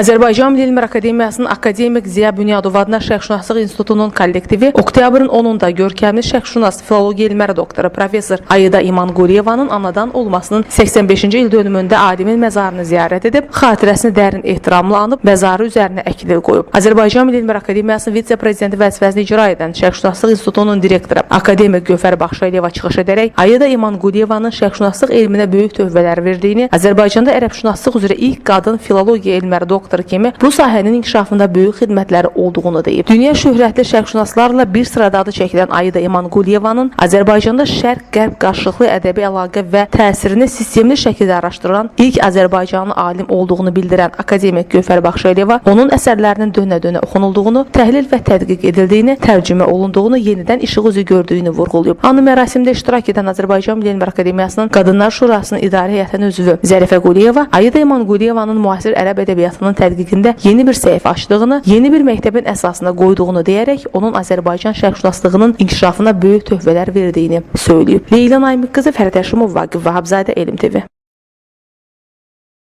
Azərbaycan Milli Elmlər Akademiyasının akademik Ziya Bünyadov adına Şərqşünaslıq İnstitutunun kollektivi oktyabrın 10-da görkəmli şərqşünas filologiya elmləri doktoru professor Ayda İmanquliyevanın anadan olmasının 85-ci il dönümündə alimin məzarını ziyarət edib, xatirəsini dərin ehtiramla anıb, məzarı üzərinə əkliv qoyub. Azərbaycan Milli Elmlər Akademiyasının vitse-prezidenti vəzifəsini icra edən Şərqşünaslıq İnstitutunun direktoru akademik Gövhər Baxşayeva çıxış edərək Ayda İmanquliyevanın şərqşünaslıq elminə böyük töhfələr verdiyini, Azərbaycanda ərəbşünaslıq üzrə ilk qadın filologiya elmləri doktoru kimi bu sahənin inkişafında böyük xidmətləri olduğunu deyib. Dünya şöhrətli şərqşünaslarla bir sırada adı çəkilən Ayda İmanquliyevanın Azərbaycanda şərq-qərb qarşılıqlı ədəbi əlaqə və təsirini sistemli şəkildə araşdıran ilk Azərbaycanlı alim olduğunu bildirən akademik Gövhər Baxşayeva onun əsərlərinin dönə-dönə oxunulduğunu, təhlil və tədqiq edildiyini, tərcümə olunduğunu, yenidən işıq üzü gördüyünü vurğulayıb. Anı mərasimdə iştirak edən Azərbaycan Milli Elmlər Akademiyasının Qadınlar Şurasının İdarə Heyətinin üzvü Zərifə Quliyeva Ayda İmanquliyevanın müasir ərəb ədəbiyyatının tədqiqində yeni bir səhifə açdığını, yeni bir məktəbin əsasına qoyduğunu deyərək onun Azərbaycan şərqşünaslığının inkişafına böyük töhfələr verdiyini söyləyib. Leyla Naimiq qızı, Fərid Həşimov, Vaqif Vahabzadə, Elm TV.